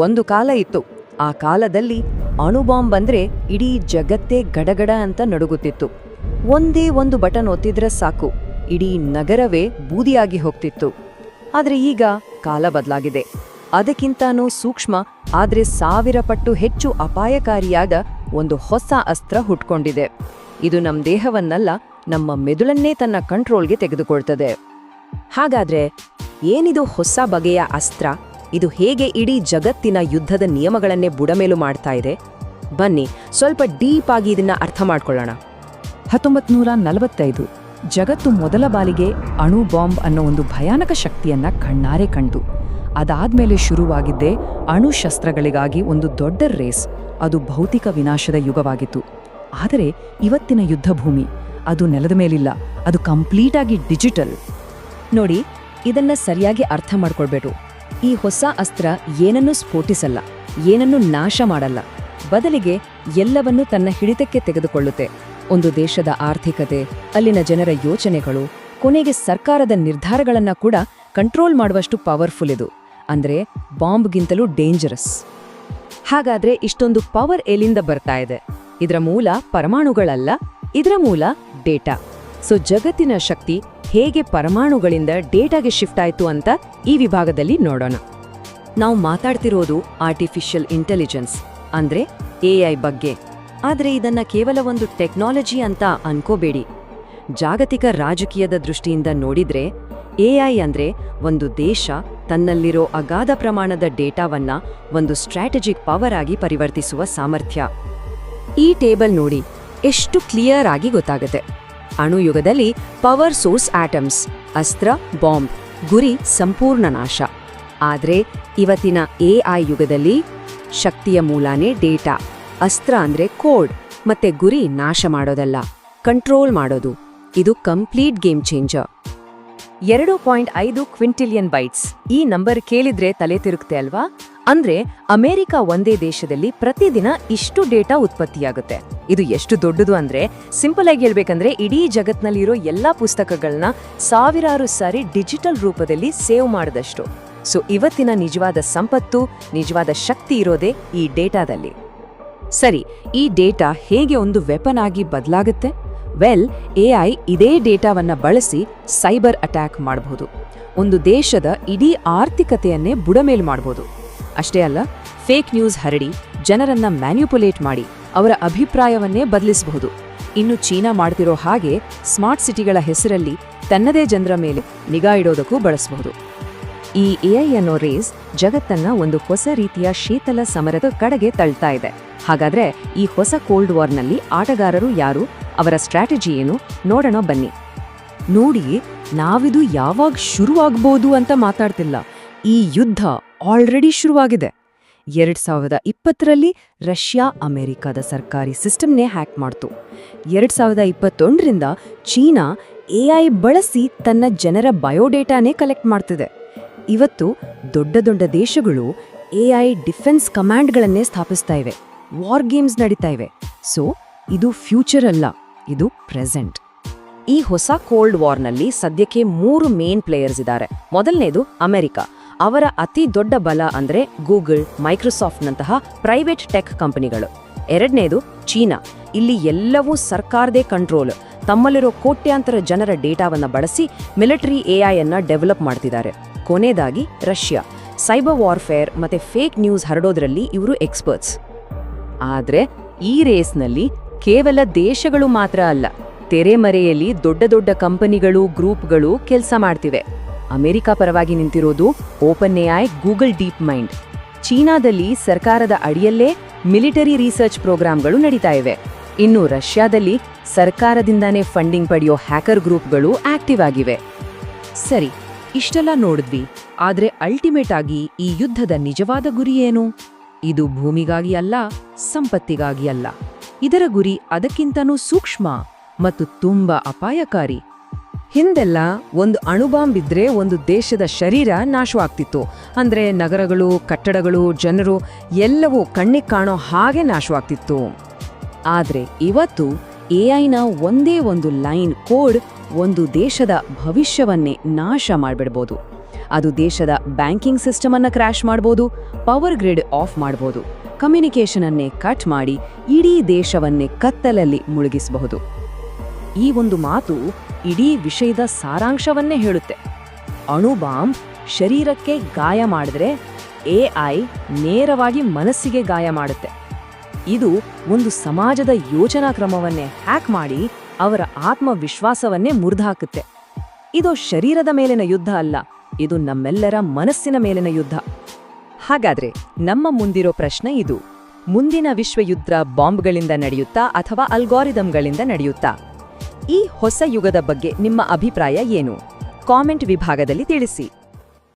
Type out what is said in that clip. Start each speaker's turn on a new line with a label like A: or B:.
A: ಒಂದು ಕಾಲ ಇತ್ತು. ಆ ಕಾಲದಲ್ಲಿ ಅಣುಬಾಂಬ್ ಬಂದ್ರೆ ಇಡೀ ಜಗತ್ತೇ ಗಡಗಡ ಅಂತ ನಡುಗುತ್ತಿತ್ತು. ಒಂದೇ ಒಂದು ಬಟನ್ ಒತ್ತಿದ್ರೆ ಸಾಕು, ಇಡೀ ನಗರವೇ ಬೂದಿಯಾಗಿ ಹೋಗ್ತಿತ್ತು. ಆದ್ರೆ ಈಗ ಕಾಲ ಬದಲಾಗಿದೆ. ಅದಕ್ಕಿಂತಾನೂ ಸೂಕ್ಷ್ಮ ಆದ್ರೆ 1000 ಪಟ್ಟು ಹೆಚ್ಚು ಅಪಾಯಕಾರಿಯಾದ ಒಂದು ಹೊಸ ಅಸ್ತ್ರ ಹುಟ್ಕೊಂಡಿದೆ. ಇದು ನಮ್ಮ ದೇಹವನ್ನಲ್ಲ, ನಮ್ಮ ಮೆದುಳನ್ನೇ ತನ್ನ ಕಂಟ್ರೋಲ್ಗೆ ತೆಗೆದುಕೊಳ್ತದೆ.
B: ಹಾಗಾದ್ರೆ ಏನಿದು ಹೊಸ ಬಗೆಯ ಅಸ್ತ್ರ? ಇದು ಹೇಗೆ ಇಡೀ ಜಗತ್ತಿನ ಯುದ್ಧದ ನಿಯಮಗಳನ್ನೇ ಬುಡಮೇಲು ಮಾಡ್ತಾ ಇದೆ? ಬನ್ನಿ ಸ್ವಲ್ಪ ಡೀಪ್ ಆಗಿ ಇದನ್ನ ಅರ್ಥ ಮಾಡ್ಕೊಳ್ಳೋಣ.
C: 1945 ಜಗತ್ತು ಮೊದಲ ಬಾರಿಗೆ ಅಣು ಬಾಂಬ್ ಅನ್ನೋ ಒಂದು ಭಯಾನಕ ಶಕ್ತಿಯನ್ನ ಕಣ್ಣಾರೆ ಕಂಡು. ಅದಾದ್ಮೇಲೆ ಶುರುವಾಗಿದ್ದೇ ಅಣು ಶಸ್ತ್ರಗಳಿಗಾಗಿ ಒಂದು ದೊಡ್ಡ ರೇಸ್. ಅದು ಭೌತಿಕ ವಿನಾಶದ ಯುಗವಾಗಿತ್ತು. ಆದರೆ ಇವತ್ತಿನ ಯುದ್ಧಭೂಮಿ ಅದು ನೆಲದ ಮೇಲಿಲ್ಲ, ಅದು ಕಂಪ್ಲೀಟ್ ಆಗಿ ಡಿಜಿಟಲ್.
B: ನೋಡಿ, ಇದನ್ನ ಸರಿಯಾಗಿ ಅರ್ಥ ಮಾಡ್ಕೊಳ್ಬೇಡು. ಈ ಹೊಸ ಅಸ್ತ್ರ ಏನನ್ನೂ ಸ್ಫೋಟಿಸಲ್ಲ, ಏನನ್ನೂ ನಾಶ ಮಾಡಲ್ಲ. ಬದಲಿಗೆ ಎಲ್ಲವನ್ನೂ ತನ್ನ ಹಿಡಿತಕ್ಕೆ ತೆಗೆದುಕೊಳ್ಳುತ್ತೆ. ಒಂದು ದೇಶದ ಆರ್ಥಿಕತೆ, ಅಲ್ಲಿನ ಜನರ ಯೋಚನೆಗಳು, ಕೊನೆಗೆ ಸರ್ಕಾರದ ನಿರ್ಧಾರಗಳನ್ನ ಕೂಡ ಕಂಟ್ರೋಲ್ ಮಾಡುವಷ್ಟು ಪವರ್ಫುಲ್ ಇದು. ಅಂದ್ರೆ ಬಾಂಬ್ಗಿಂತಲೂ ಡೇಂಜರಸ್.
A: ಹಾಗಾದ್ರೆ ಇಷ್ಟೊಂದು ಪವರ್ ಎಲ್ಲಿಂದ ಬರ್ತಾ ಇದೆ? ಇದರ ಮೂಲ ಪರಮಾಣುಗಳಲ್ಲ, ಇದರ ಮೂಲ ಡೇಟಾ. ಸೊ ಜಗತ್ತಿನ ಶಕ್ತಿ ಹೇಗೆ ಪರಮಾಣುಗಳಿಂದ ಡೇಟಾಗೆ ಶಿಫ್ಟ್ ಆಯ್ತು ಅಂತ ಈ ವಿಭಾಗದಲ್ಲಿ ನೋಡೋಣ. ನಾವು ಮಾತಾಡ್ತಿರೋದು ಆರ್ಟಿಫಿಷಿಯಲ್ ಇಂಟೆಲಿಜೆನ್ಸ್ ಅಂದ್ರೆ AI ಬಗ್ಗೆ. ಆದ್ರೆ ಇದನ್ನ ಕೇವಲ ಒಂದು ಟೆಕ್ನಾಲಜಿ ಅಂತ ಅನ್ಕೋಬೇಡಿ. ಜಾಗತಿಕ ರಾಜಕೀಯದ ದೃಷ್ಟಿಯಿಂದ ನೋಡಿದ್ರೆ AI ಅಂದ್ರೆ ಒಂದು ದೇಶ ತನ್ನಲ್ಲಿರೋ ಅಗಾಧ ಪ್ರಮಾಣದ ಡೇಟಾವನ್ನ ಒಂದು ಸ್ಟ್ರಾಟಜಿಕ್ ಪವರ್ ಆಗಿ ಪರಿವರ್ತಿಸುವ ಸಾಮರ್ಥ್ಯ. ಈ ಟೇಬಲ್ ನೋಡಿ, ಎಷ್ಟು ಕ್ಲಿಯರ್ ಆಗಿ ಗೊತ್ತಾಗುತ್ತೆ. ಅಣುಯುಗದಲ್ಲಿ ಪವರ್ ಸೋರ್ಸ್ ಆಟಮ್ಸ್, ಅಸ್ತ್ರ ಬಾಂಬ್, ಗುರಿ ಸಂಪೂರ್ಣ ನಾಶ. ಆದ್ರೆ ಇವತ್ತಿನ AI ಯುಗದಲ್ಲಿ ಶಕ್ತಿಯ ಮೂಲನೇ ಡೇಟಾ. ಅಸ್ತ್ರ ಅಂದ್ರೆ ಕೋಡ್, ಮತ್ತೆ ಗುರಿ ನಾಶ ಮಾಡೋದಲ್ಲ, ಕಂಟ್ರೋಲ್ ಮಾಡೋದು. ಇದು complete game changer.
B: 2.5 quintillion bites. ಈ ನಂಬರ್ ಕೇಳಿದ್ರೆ ತಲೆ ತಿರುಗುತ್ತೆ ಅಲ್ವಾ? ಅಂದ್ರೆ ಅಮೆರಿಕ ಒಂದೇ ದೇಶದಲ್ಲಿ ಪ್ರತಿದಿನ ಇಷ್ಟು ಡೇಟಾ ಉತ್ಪತ್ತಿಯಾಗುತ್ತೆ. ಇದು ಎಷ್ಟು ದೊಡ್ಡದು ಅಂದ್ರೆ, ಸಿಂಪಲ್ ಆಗಿ ಹೇಳ್ಬೇಕಂದ್ರೆ ಇಡೀ ಜಗತ್ನಲ್ಲಿರೋ ಎಲ್ಲಾ ಪುಸ್ತಕಗಳನ್ನ 1000 ಸಾರಿ ಡಿಜಿಟಲ್ ರೂಪದಲ್ಲಿ ಸೇವ್ ಮಾಡಿದಷ್ಟು. ಸೊ ಇವತ್ತಿನ ನಿಜವಾದ ಸಂಪತ್ತು, ನಿಜವಾದ ಶಕ್ತಿ ಇರೋದೇ ಈ ಡೇಟಾದಲ್ಲಿ.
A: ಸರಿ, ಈ ಡೇಟಾ ಹೇಗೆ ಒಂದು ವೆಪನ್ ಆಗಿ ಬದಲಾಗುತ್ತೆ? ವೆಲ್, AI ಇದೇ ಡೇಟಾವನ್ನ ಬಳಸಿ ಸೈಬರ್ ಅಟ್ಯಾಕ್ ಮಾಡಬಹುದು. ಒಂದು ದೇಶದ ಇಡೀ ಆರ್ಥಿಕತೆಯನ್ನೇ ಬುಡಮೇಲು ಮಾಡಬಹುದು. ಅಷ್ಟೇ ಅಲ್ಲ, ಫೇಕ್ ನ್ಯೂಸ್ ಹರಡಿ ಜನರನ್ನ ಮ್ಯಾನ್ಯುಪುಲೇಟ್ ಮಾಡಿ ಅವರ ಅಭಿಪ್ರಾಯವನ್ನೇ ಬದಲಿಸಬಹುದು. ಇನ್ನು ಚೀನಾ ಮಾಡ್ತಿರೋ ಹಾಗೆ ಸ್ಮಾರ್ಟ್ ಸಿಟಿಗಳ ಹೆಸರಲ್ಲಿ ತನ್ನದೇ ಜನರ ಮೇಲೆ ನಿಗಾ ಇಡೋದಕ್ಕೂ ಬಳಸಬಹುದು. ಈ AI ಅನ್ನೋ ರೇಸ್ ಜಗತ್ತನ್ನ ಒಂದು ಹೊಸ ರೀತಿಯ ಶೀತಲ ಸಮರದ ಕಡೆಗೆ ತಳ್ತಾ ಇದೆ. ಹಾಗಾದ್ರೆ ಈ ಹೊಸ ಕೋಲ್ಡ್ ವಾರ್ನಲ್ಲಿ ಆಟಗಾರರು ಯಾರು, ಅವರ ಸ್ಟ್ರಾಟಜಿ ಏನು ನೋಡೋಣ ಬನ್ನಿ. ನೋಡಿ, ನಾವಿದು ಯಾವಾಗ ಶುರುವಾಗ್ಬೋದು ಅಂತ ಮಾತಾಡ್ತಿಲ್ಲ. ಈ ಯುದ್ಧ ಆಲ್ರೆಡಿ ಶುರುವಾಗಿದೆ. 2020ರಲ್ಲಿ ರಷ್ಯಾ ಅಮೆರಿಕದ ಸರ್ಕಾರಿ ಸಿಸ್ಟಮ್ನೇ ಹ್ಯಾಕ್ ಮಾಡ್ತು. 2021ರಿಂದ ಚೀನಾ AI ಬಳಸಿ ತನ್ನ ಜನರ ಬಯೋಡೇಟಾನೇ ಕಲೆಕ್ಟ್ ಮಾಡ್ತಿದೆ. ಇವತ್ತು ದೊಡ್ಡ ದೊಡ್ಡ ದೇಶಗಳು AI ಡಿಫೆನ್ಸ್ ಕಮಾಂಡ್ಗಳನ್ನೇ ಸ್ಥಾಪಿಸ್ತಾ ಇವೆ. ವಾರ್ ಗೇಮ್ಸ್ ನಡೀತಾ ಇವೆ. ಸೊ ಇದು ಫ್ಯೂಚರ್ ಅಲ್ಲ, ಇದು ಪ್ರೆಸೆಂಟ್. ಈ ಹೊಸ ಕೋಲ್ಡ್ ವಾರ್ನಲ್ಲಿ ಸದ್ಯಕ್ಕೆ 3 ಮೇನ್ ಪ್ಲೇಯರ್ಸ್ ಇದ್ದಾರೆ. ಮೊದಲನೇದು ಅಮೆರಿಕ. ಅವರ ಅತಿ ದೊಡ್ಡ ಬಲ ಅಂದ್ರೆ ಗೂಗಲ್, ಮೈಕ್ರೋಸಾಫ್ಟ್ನಂತಹ ಪ್ರೈವೇಟ್ ಟೆಕ್ ಕಂಪನಿಗಳು. ಎರಡನೇದು ಚೀನಾ. ಇಲ್ಲಿ ಎಲ್ಲವೂ ಸರ್ಕಾರದೇ ಕಂಟ್ರೋಲ್. ತಮ್ಮಲ್ಲಿರೋ ಕೋಟ್ಯಾಂತರ ಜನರ ಡೇಟಾವನ್ನ ಬಳಸಿ ಮಿಲಿಟರಿ AI ಅನ್ನ ಡೆವಲಪ್ ಮಾಡ್ತಿದ್ದಾರೆ. ಕೊನೆಯದಾಗಿ ರಷ್ಯಾ. ಸೈಬರ್ ವಾರ್ಫೇರ್ ಮತ್ತೆ ಫೇಕ್ ನ್ಯೂಸ್ ಹರಡೋದ್ರಲ್ಲಿ ಇವರು ಎಕ್ಸ್ಪರ್ಟ್ಸ್. ಆದ್ರೆ ಈ ರೇಸ್ನಲ್ಲಿ ಕೇವಲ ದೇಶಗಳು ಮಾತ್ರ ಅಲ್ಲ, ತೆರೆಮರೆಯಲ್ಲಿ ದೊಡ್ಡ ದೊಡ್ಡ ಕಂಪನಿಗಳು, ಗ್ರೂಪ್ಗಳು ಕೆಲಸ ಮಾಡ್ತಿವೆ. ಅಮೆರಿಕ ಪರವಾಗಿ ನಿಂತಿರೋದು open AI, Google DeepMind. ಚೀನಾದಲ್ಲಿ ಸರ್ಕಾರದ ಅಡಿಯಲ್ಲೇ ಮಿಲಿಟರಿ ರಿಸರ್ಚ್ ಪ್ರೋಗ್ರಾಂಗಳು ನಡೀತಾ ಇವೆ. ಇನ್ನು ರಷ್ಯಾದಲ್ಲಿ ಸರ್ಕಾರದಿಂದಾನೇ ಫಂಡಿಂಗ್ ಪಡೆಯೋ ಹ್ಯಾಕರ್ ಗ್ರೂಪ್ಗಳು ಆಕ್ಟಿವ್ ಆಗಿವೆ. ಸರಿ, ಇಷ್ಟೆಲ್ಲ ನೋಡಿದ್ವಿ. ಆದ್ರೆ ಅಲ್ಟಿಮೇಟ್ ಆಗಿ ಈ ಯುದ್ಧದ ನಿಜವಾದ ಗುರಿ ಏನು? ಇದು ಭೂಮಿಗಾಗಿ ಅಲ್ಲ, ಸಂಪತ್ತಿಗಾಗಿ ಅಲ್ಲ. ಇದರ ಗುರಿ ಅದಕ್ಕಿಂತನೂ ಸೂಕ್ಷ್ಮ ಮತ್ತು ತುಂಬಾ ಅಪಾಯಕಾರಿ. ಹಿಂದೆಲ್ಲ ಒಂದು ಅಣುಬಾಂಬ್ ಇದ್ರೆ ಒಂದು ದೇಶದ ಶರೀರ ನಾಶವಾಗ್ತಿತ್ತು. ಅಂದ್ರೆ ನಗರಗಳು, ಕಟ್ಟಡಗಳು, ಜನರು ಎಲ್ಲವೂ ಕಣ್ಣಿಗೆ ಕಾಣೋ ಹಾಗೆ ನಾಶವಾಗ್ತಿತ್ತು. ಆದ್ರೆ ಇವತ್ತು AIನ ಒಂದೇ ಒಂದು ಲೈನ್ ಕೋಡ್ ಒಂದು ದೇಶದ ಭವಿಷ್ಯವನ್ನೇ ನಾಶ ಮಾಡಿಬಿಡ್ಬೋದು. ಅದು ದೇಶದ ಬ್ಯಾಂಕಿಂಗ್ ಸಿಸ್ಟಮ್ ಅನ್ನ ಕ್ರ್ಯಾಶ್ ಮಾಡ್ಬೋದು, ಪವರ್ ಗ್ರಿಡ್ ಆಫ್ ಮಾಡ್ಬೋದು, ಕಮ್ಯುನಿಕೇಷನ್ ಅನ್ನೇ ಕಟ್ ಮಾಡಿ ಇಡೀ ದೇಶವನ್ನೇ ಕತ್ತಲಲ್ಲಿ ಮುಳುಗಿಸಬಹುದು.
B: ಈ ಒಂದು ಮಾತು ಇಡೀ ವಿಷಯದ ಸಾರಾಂಶವನ್ನೇ ಹೇಳುತ್ತೆ. ಅಣು ಬಾಂಬ್ ಶರೀರಕ್ಕೆ ಗಾಯ ಮಾಡಿದ್ರೆ ಎಐ ನೇರವಾಗಿ ಮನಸ್ಸಿಗೆ ಗಾಯ ಮಾಡುತ್ತೆ. ಇದು ಒಂದು ಸಮಾಜದ ಯೋಚನಾ ಕ್ರಮವನ್ನೇ ಹ್ಯಾಕ್ ಮಾಡಿ ಅವರ ಆತ್ಮವಿಶ್ವಾಸವನ್ನೇ ಮುರಿದುಹಾಕುತ್ತೆ. ಇದು ಶರೀರದ ಮೇಲಿನ ಯುದ್ಧ ಅಲ್ಲ, ಇದು ನಮ್ಮೆಲ್ಲರ ಮನಸ್ಸಿನ ಮೇಲಿನ ಯುದ್ಧ.
A: ಹಾಗಾದ್ರೆ ನಮ್ಮ ಮುಂದಿರೋ ಪ್ರಶ್ನೆ ಇದು: ಮುಂದಿನ ವಿಶ್ವಯುದ್ಧ ಬಾಂಬ್ಗಳಿಂದ ನಡೆಯುತ್ತಾ ಅಥವಾ ಅಲ್ಗಾರಿದಮ್ಗಳಿಂದ ನಡೆಯುತ್ತಾ? ಈ ಹೊಸ ಯುಗದ ಬಗ್ಗೆ ನಿಮ್ಮ ಅಭಿಪ್ರಾಯ ಏನು? ಕಾಮೆಂಟ್ ವಿಭಾಗದಲ್ಲಿ ತಿಳಿಸಿ.